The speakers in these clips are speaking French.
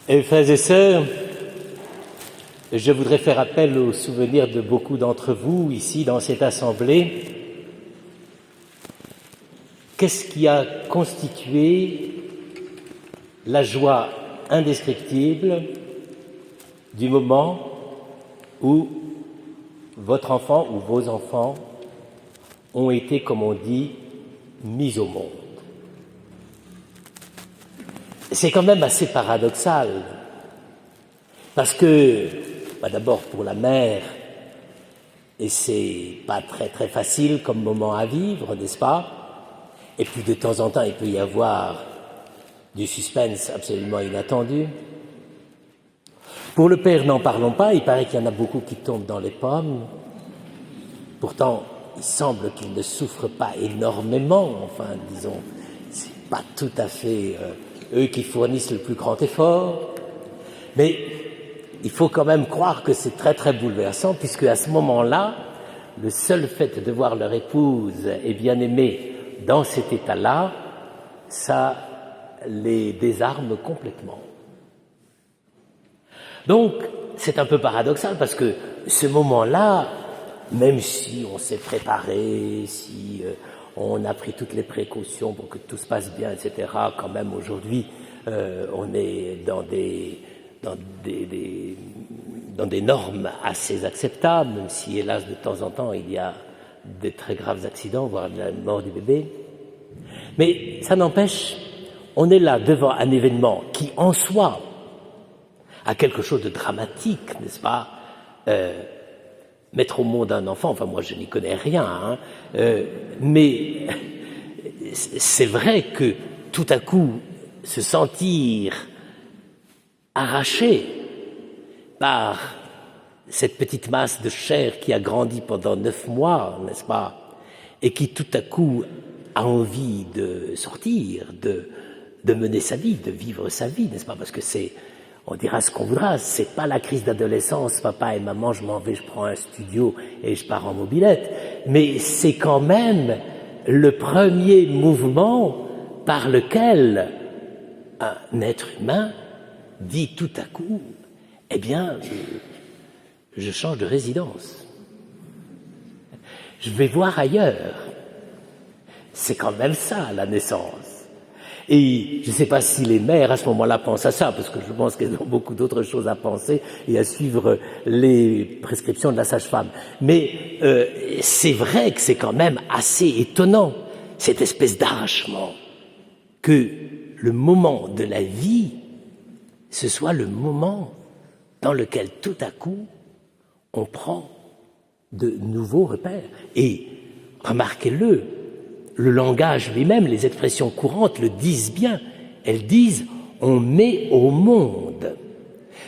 Et frères et sœurs, je voudrais faire appel au souvenir de beaucoup d'entre vous ici dans cette assemblée. Qu'est-ce qui a constitué la joie indescriptible du moment où votre enfant ou vos enfants ont été, comme on dit, mis au monde? C'est quand même assez paradoxal, parce que, d'abord pour la mère, et c'est pas très très facile comme moment à vivre, n'est-ce pas? Et puis de temps en temps, il peut y avoir du suspense absolument inattendu. Pour le père, n'en parlons pas, il paraît qu'il y en a beaucoup qui tombent dans les pommes. Pourtant, il semble qu'il ne souffre pas énormément, enfin, disons, c'est pas tout à fait eux qui fournissent le plus grand effort, mais il faut quand même croire que c'est très très bouleversant, puisque à ce moment-là, le seul fait de voir leur épouse et bien-aimée dans cet état-là, ça les désarme complètement. Donc, c'est un peu paradoxal, parce que ce moment-là, même si on s'est préparé, si on a pris toutes les précautions pour que tout se passe bien, etc., quand même aujourd'hui, on est dans des normes assez acceptables, même si, hélas, de temps en temps, il y a de très graves accidents, voire la mort du bébé. Mais ça n'empêche, on est là devant un événement qui, en soi, a quelque chose de dramatique, n'est-ce pas? Mettre au monde un enfant, enfin moi je n'y connais rien, mais c'est vrai que tout à coup se sentir arraché par cette petite masse de chair qui a grandi pendant 9 mois, n'est-ce pas, et qui tout à coup a envie de sortir, de mener sa vie, de vivre sa vie, n'est-ce pas, parce que c'est, on dira ce qu'on voudra, c'est pas la crise d'adolescence, papa et maman, je m'en vais, je prends un studio et je pars en mobilette, mais c'est quand même le premier mouvement par lequel un être humain dit tout à coup, eh bien, je change de résidence, je vais voir ailleurs. C'est quand même ça, la naissance. Et je ne sais pas si les mères, à ce moment-là, pensent à ça, parce que je pense qu'elles ont beaucoup d'autres choses à penser et à suivre les prescriptions de la sage-femme. Mais c'est vrai que c'est quand même assez étonnant, cette espèce d'arrachement, que le moment de la vie, ce soit le moment dans lequel tout à coup, on prend de nouveaux repères. Et remarquez-le, le langage lui-même, les expressions courantes le disent bien. Elles disent « on met au monde ».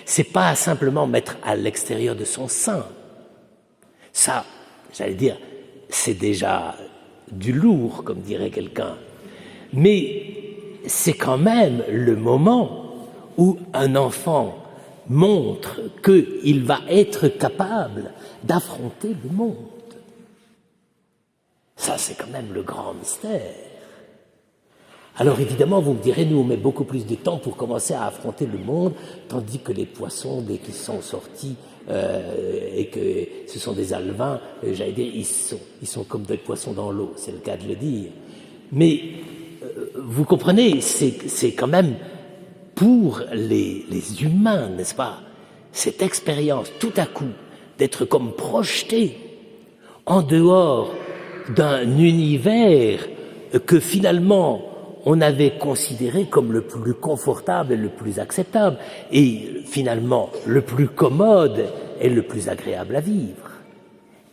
C'est pas simplement mettre à l'extérieur de son sein. Ça, j'allais dire, c'est déjà du lourd, comme dirait quelqu'un. Mais c'est quand même le moment où un enfant montre qu'il va être capable d'affronter le monde. Ça, c'est quand même le grand mystère. Alors évidemment, vous me direz, nous, on met beaucoup plus de temps pour commencer à affronter le monde, tandis que les poissons, dès qu'ils sont sortis, et que ce sont des alevins, j'allais dire, ils sont comme des poissons dans l'eau, c'est le cas de le dire. Mais vous comprenez, c'est quand même pour les humains, n'est-ce pas, cette expérience, tout à coup, d'être comme projeté en dehors d'un univers que finalement on avait considéré comme le plus confortable et le plus acceptable, et finalement le plus commode et le plus agréable à vivre.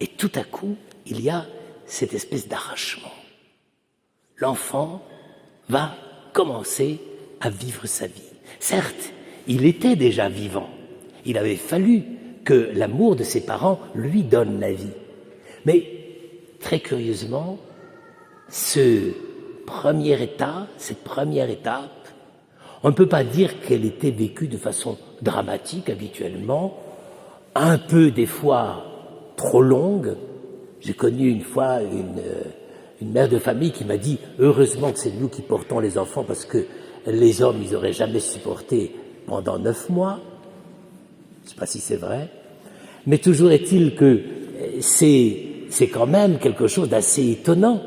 Et tout à coup, il y a cette espèce d'arrachement. L'enfant va commencer à vivre sa vie. Certes, il était déjà vivant. Il avait fallu que l'amour de ses parents lui donne la vie. Mais très curieusement, cette première étape, on ne peut pas dire qu'elle était vécue de façon dramatique habituellement, un peu des fois trop longue. J'ai connu une fois une mère de famille qui m'a dit « Heureusement que c'est nous qui portons les enfants parce que les hommes, ils n'auraient jamais supporté pendant 9 mois. Je ne sais pas si c'est vrai, mais toujours est-il que c'est quand même quelque chose d'assez étonnant.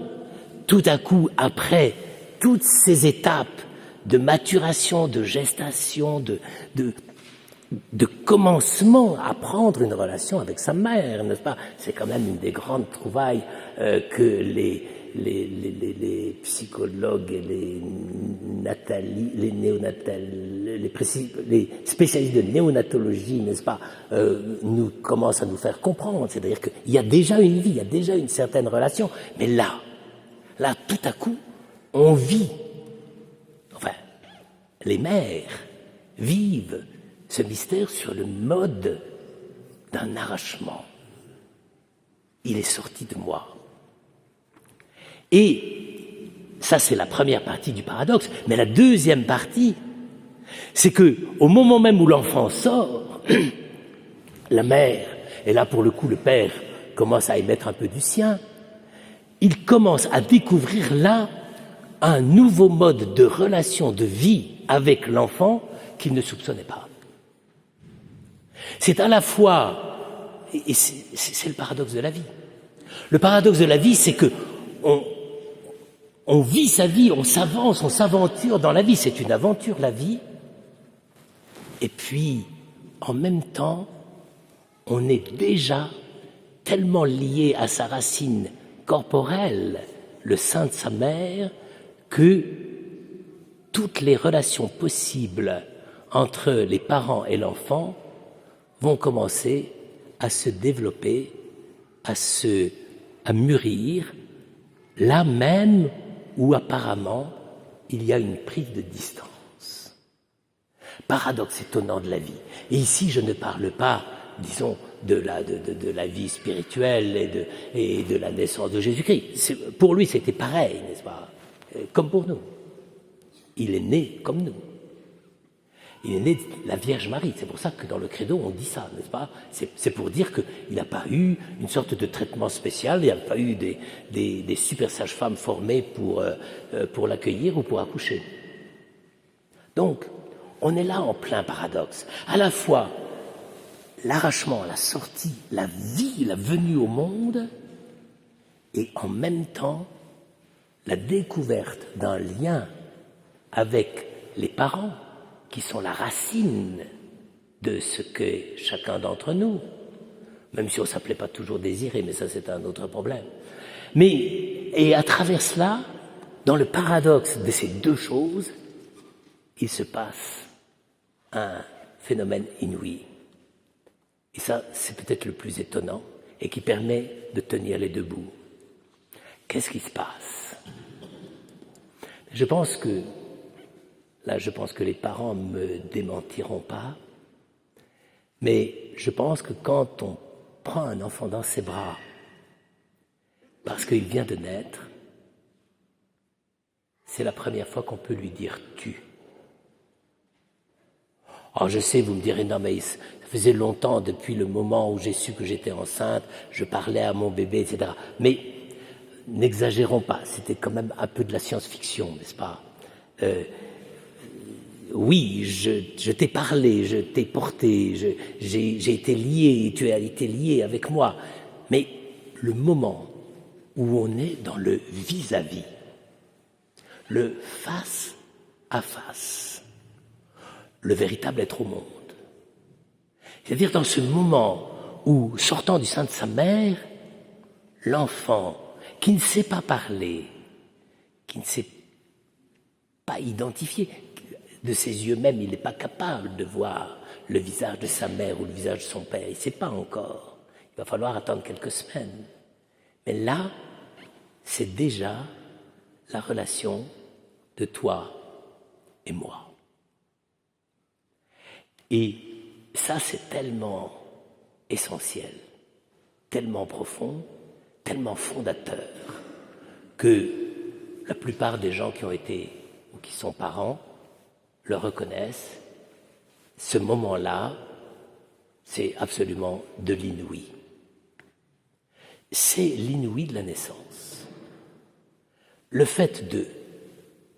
Tout à coup, après toutes ces étapes de maturation, de gestation, de commencement à prendre une relation avec sa mère, n'est-ce pas? C'est quand même une des grandes trouvailles que les psychologues et les spécialistes de néonatologie, n'est-ce pas, nous commencent à nous faire comprendre. C'est-à-dire qu'il y a déjà une vie, il y a déjà une certaine relation, mais là, tout à coup, on vit, enfin, les mères vivent ce mystère sur le mode d'un arrachement. Il est sorti de moi. Et ça, c'est la première partie du paradoxe. Mais la deuxième partie, c'est que au moment même où l'enfant sort, la mère, et là pour le coup le père commence à y mettre un peu du sien, il commence à découvrir là un nouveau mode de relation, de vie avec l'enfant qu'il ne soupçonnait pas. C'est à la fois, et c'est le paradoxe de la vie. Le paradoxe de la vie, c'est que on vit sa vie, on s'avance, on s'aventure dans la vie. C'est une aventure, la vie. Et puis, en même temps, on est déjà tellement lié à sa racine corporelle, le sein de sa mère, que toutes les relations possibles entre les parents et l'enfant vont commencer à se développer, à mûrir, là même où apparemment il y a une prise de distance. Paradoxe étonnant de la vie. Et ici, je ne parle pas, disons, de la vie spirituelle et de la naissance de Jésus-Christ. Pour lui, c'était pareil, n'est-ce pas? Comme pour nous. Il est né comme nous. Il est né de la Vierge Marie. C'est pour ça que dans le credo, on dit ça, n'est-ce pas? C'est pour dire qu'il n'a pas eu une sorte de traitement spécial, il n'y a pas eu des super sages-femmes formées pour l'accueillir ou pour accoucher. Donc, on est là en plein paradoxe. À la fois, l'arrachement, la sortie, la vie, la venue au monde, et en même temps, la découverte d'un lien avec les parents, qui sont la racine de ce qu'est chacun d'entre nous, même si on ne s'appelait pas toujours désiré, mais ça c'est un autre problème. Et à travers cela, dans le paradoxe de ces deux choses, il se passe un phénomène inouï. Et ça, c'est peut-être le plus étonnant et qui permet de tenir les deux bouts. Qu'est-ce qui se passe? Je pense que les parents ne me démentiront pas, mais je pense que quand on prend un enfant dans ses bras, parce qu'il vient de naître, c'est la première fois qu'on peut lui dire « tu ». Alors je sais, vous me direz « non mais ça faisait longtemps, depuis le moment où j'ai su que j'étais enceinte, je parlais à mon bébé, etc. » Mais n'exagérons pas, c'était quand même un peu de la science-fiction, n'est-ce pas? Oui, je t'ai parlé, je t'ai porté, j'ai été lié, tu as été lié avec moi. Mais le moment où on est dans le vis-à-vis, le face à face, le véritable être au monde. C'est-à-dire dans ce moment où, sortant du sein de sa mère, l'enfant qui ne sait pas parler, qui ne sait pas identifier, de ses yeux même, il n'est pas capable de voir le visage de sa mère ou le visage de son père. Il ne sait pas encore. Il va falloir attendre quelques semaines. Mais là, c'est déjà la relation de toi et moi. Et ça, c'est tellement essentiel, tellement profond, tellement fondateur, que la plupart des gens qui ont été ou qui sont parents le reconnaissent. Ce moment-là, c'est absolument de l'inouï. C'est l'inouï de la naissance. Le fait de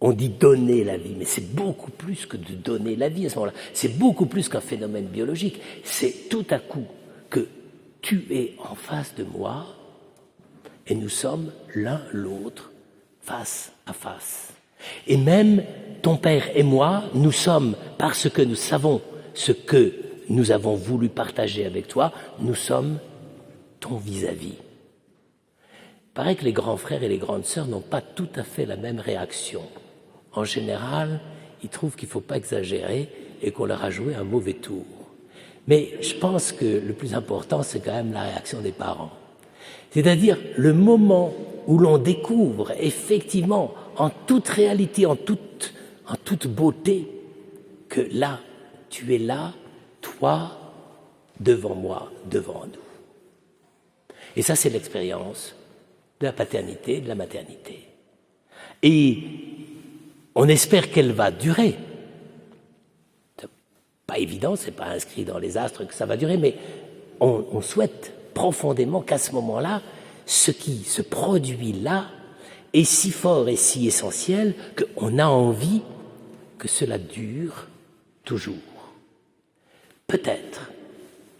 On dit donner la vie, mais c'est beaucoup plus que de donner la vie à ce moment-là. C'est beaucoup plus qu'un phénomène biologique. C'est tout à coup que tu es en face de moi et nous sommes l'un l'autre face à face. Et même ton père et moi, nous sommes, parce que nous savons ce que nous avons voulu partager avec toi, nous sommes ton vis-à-vis. Il paraît que les grands frères et les grandes sœurs n'ont pas tout à fait la même réaction. En général, ils trouvent qu'il ne faut pas exagérer et qu'on leur a joué un mauvais tour. Mais je pense que le plus important, c'est quand même la réaction des parents. C'est-à-dire le moment où l'on découvre effectivement, en toute réalité, en toute beauté, que là, tu es là, toi, devant moi, devant nous. Et ça, c'est l'expérience de la paternité, de la maternité. Et on espère qu'elle va durer. C'est pas évident, c'est pas inscrit dans les astres que ça va durer, mais on souhaite profondément qu'à ce moment-là, ce qui se produit là est si fort et si essentiel qu'on a envie que cela dure toujours. Peut-être,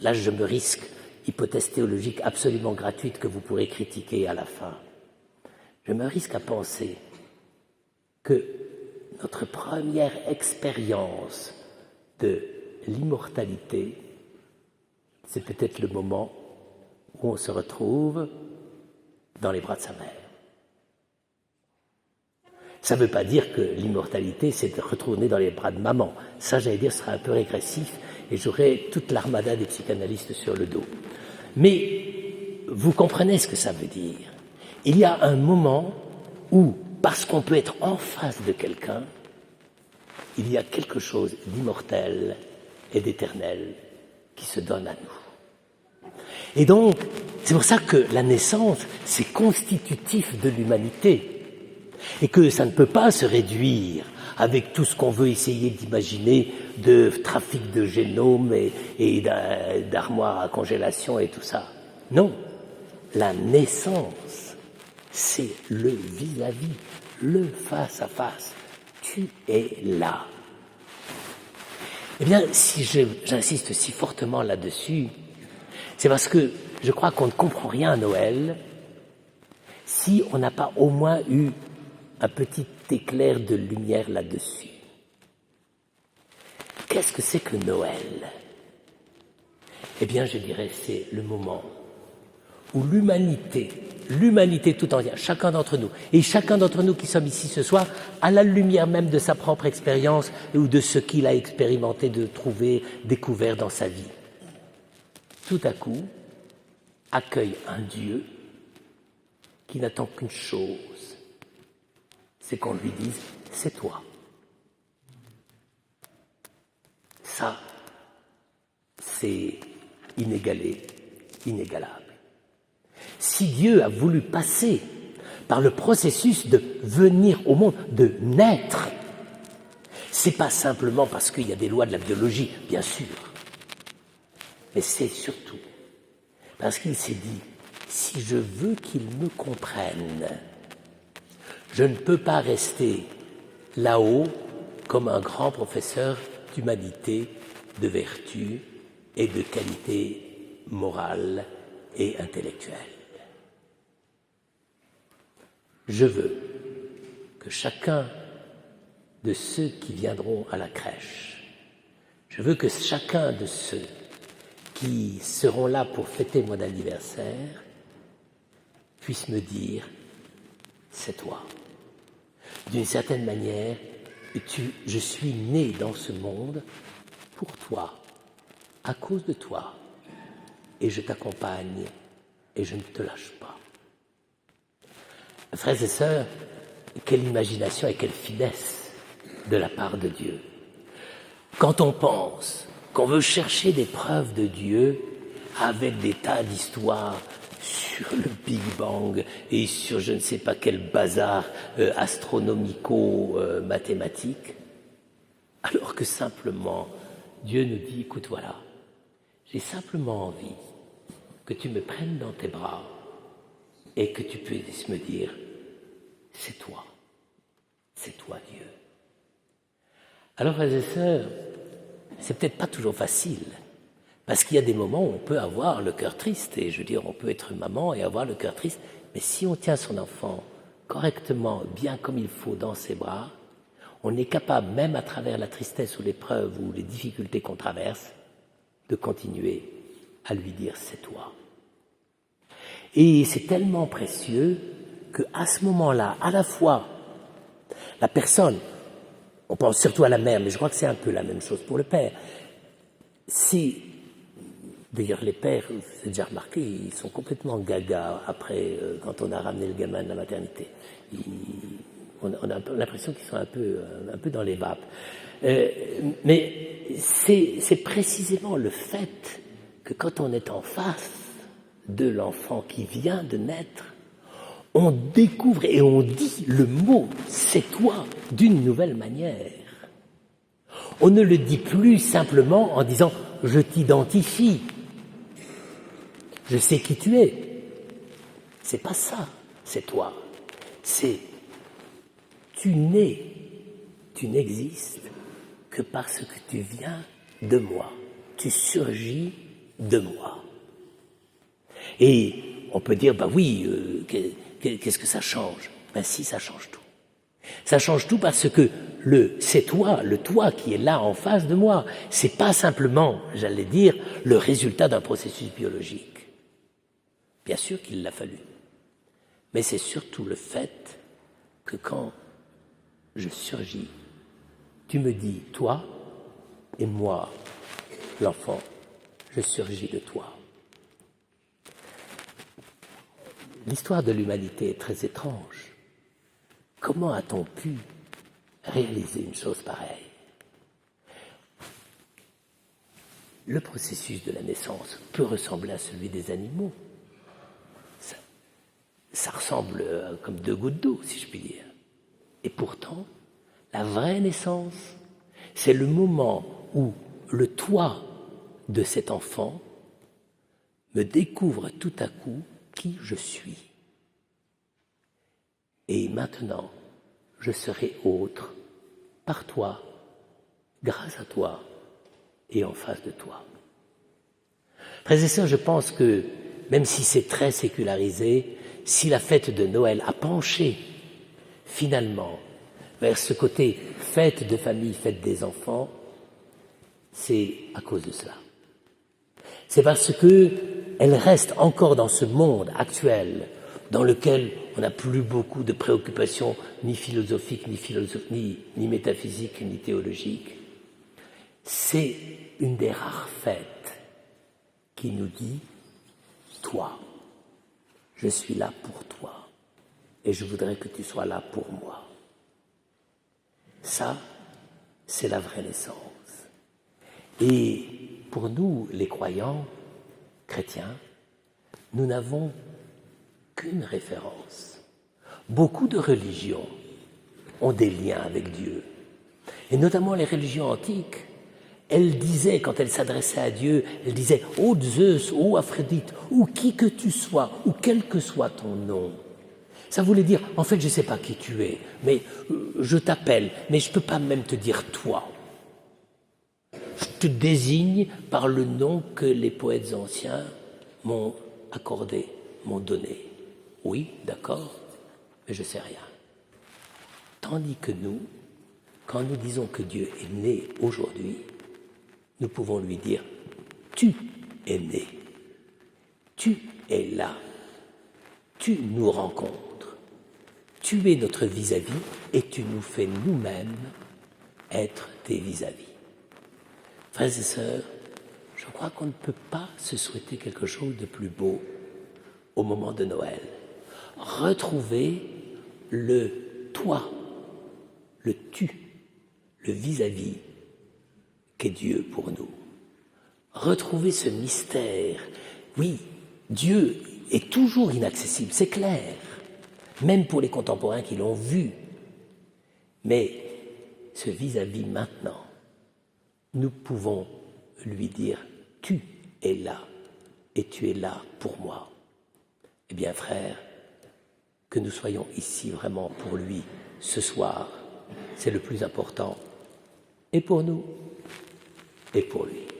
là je me risque, hypothèse théologique absolument gratuite que vous pourrez critiquer à la fin, je me risque à penser que notre première expérience de l'immortalité, c'est peut-être le moment où on se retrouve dans les bras de sa mère. Ça ne veut pas dire que l'immortalité, c'est de retourner dans les bras de maman. Ça, j'allais dire, ce serait un peu régressif et j'aurais toute l'armada des psychanalystes sur le dos. Mais vous comprenez ce que ça veut dire. Il y a un moment où, parce qu'on peut être en face de quelqu'un, il y a quelque chose d'immortel et d'éternel qui se donne à nous. Et donc, c'est pour ça que la naissance, c'est constitutif de l'humanité. Et que ça ne peut pas se réduire avec tout ce qu'on veut essayer d'imaginer de trafic de génome et d'armoires à congélation et tout ça. Non, la naissance, c'est le vis-à-vis, le face-à-face. Tu es là. Eh bien, si j'insiste si fortement là-dessus, c'est parce que je crois qu'on ne comprend rien à Noël si on n'a pas au moins eu un petit éclair de lumière là-dessus. Qu'est-ce que c'est que Noël? Eh bien, je dirais, c'est le moment où l'humanité tout entière, chacun d'entre nous, et chacun d'entre nous qui sommes ici ce soir, à la lumière même de sa propre expérience ou de ce qu'il a expérimenté, de trouver, découvert dans sa vie, tout à coup, accueille un Dieu qui n'attend qu'une chose, c'est qu'on lui dise « c'est toi ». Ça, c'est inégalé, inégalable. Si Dieu a voulu passer par le processus de venir au monde, de naître, c'est pas simplement parce qu'il y a des lois de la biologie, bien sûr, mais c'est surtout parce qu'il s'est dit, si je veux qu'il me comprenne, je ne peux pas rester là-haut comme un grand professeur d'humanité, de vertu et de qualité morale et intellectuelle. Je veux que chacun de ceux qui viendront à la crèche, je veux que chacun de ceux qui seront là pour fêter mon anniversaire puisse me dire « c'est toi ». D'une certaine manière, je suis né dans ce monde pour toi, à cause de toi, et je t'accompagne et je ne te lâche pas. Frères et sœurs, quelle imagination et quelle finesse de la part de Dieu. Quand on pense qu'on veut chercher des preuves de Dieu avec des tas d'histoires sur le Big Bang et sur je ne sais pas quel bazar astronomico-mathématique, alors que simplement Dieu nous dit, écoute voilà, j'ai simplement envie que tu me prennes dans tes bras et que tu puisses me dire, c'est toi, c'est toi Dieu. Alors, frères et sœurs, c'est peut-être pas toujours facile, parce qu'il y a des moments où on peut avoir le cœur triste, et je veux dire, on peut être maman et avoir le cœur triste, mais si on tient son enfant correctement, bien comme il faut dans ses bras, on est capable, même à travers la tristesse ou l'épreuve ou les difficultés qu'on traverse, de continuer à lui dire « c'est toi ». Et c'est tellement précieux qu'à ce moment-là, à la fois, la personne, on pense surtout à la mère, mais je crois que c'est un peu la même chose pour le père. Si, d'ailleurs les pères, vous avez déjà remarqué, ils sont complètement gaga après, quand on a ramené le gamin de la maternité. On a l'impression qu'ils sont un peu dans les vapes. Mais c'est précisément le fait que quand on est en face de l'enfant qui vient de naître, on découvre et on dit le mot « c'est toi » d'une nouvelle manière. On ne le dit plus simplement en disant « je t'identifie », « je sais qui tu es ». C'est pas ça, c'est toi. C'est tu n'existes que parce que tu viens de moi, tu surgis de moi. Et on peut dire, bah oui, qu'est-ce que ça change? Ben si, ça change tout. Ça change tout parce que c'est toi, le toi qui est là en face de moi. C'est pas simplement, j'allais dire, le résultat d'un processus biologique. Bien sûr qu'il l'a fallu. Mais c'est surtout le fait que quand je surgis, tu me dis, toi et moi, l'enfant, je surgis de toi. L'histoire de l'humanité est très étrange. Comment a-t-on pu réaliser une chose pareille? Le processus de la naissance peut ressembler à celui des animaux. Ça ressemble comme deux gouttes d'eau, si je puis dire. Et pourtant, la vraie naissance, c'est le moment où le toi de cet enfant me découvre tout à coup qui je suis. Et maintenant, je serai autre par toi, grâce à toi et en face de toi. Frères et sœurs, je pense que, même si c'est très sécularisé, si la fête de Noël a penché finalement vers ce côté fête de famille, fête des enfants, c'est à cause de cela. C'est parce que elle reste encore dans ce monde actuel dans lequel on n'a plus beaucoup de préoccupations ni philosophiques, ni métaphysiques, ni théologiques. C'est une des rares fêtes qui nous dit « Toi, je suis là pour toi et je voudrais que tu sois là pour moi ». Ça, c'est la vraie naissance. Et pour nous, les croyants chrétiens, nous n'avons qu'une référence. Beaucoup de religions ont des liens avec Dieu, et notamment les religions antiques. Elles disaient, quand elles s'adressaient à Dieu, elles disaient « Ô Zeus, ô Aphrodite, ou qui que tu sois, ou quel que soit ton nom ». Ça voulait dire, en fait, je ne sais pas qui tu es, mais je t'appelle, mais je ne peux pas même te dire toi. Je te désigne par le nom que les poètes anciens m'ont accordé, m'ont donné. Oui, d'accord, mais je ne sais rien. Tandis que nous, quand nous disons que Dieu est né aujourd'hui, nous pouvons lui dire « Tu es né, tu es là, tu nous rencontres, tu es notre vis-à-vis et tu nous fais nous-mêmes être tes vis-à-vis. » Frères et sœurs, je crois qu'on ne peut pas se souhaiter quelque chose de plus beau au moment de Noël. Retrouver le toi, le tu, le vis-à-vis qu'est Dieu pour nous. Retrouver ce mystère. Oui, Dieu est toujours inaccessible, c'est clair, même pour les contemporains qui l'ont vu. Mais ce vis-à-vis maintenant, nous pouvons lui dire « Tu es là et tu es là pour moi ». Eh bien, frères, que nous soyons ici vraiment pour lui ce soir c'est le plus important, et pour nous, et pour lui.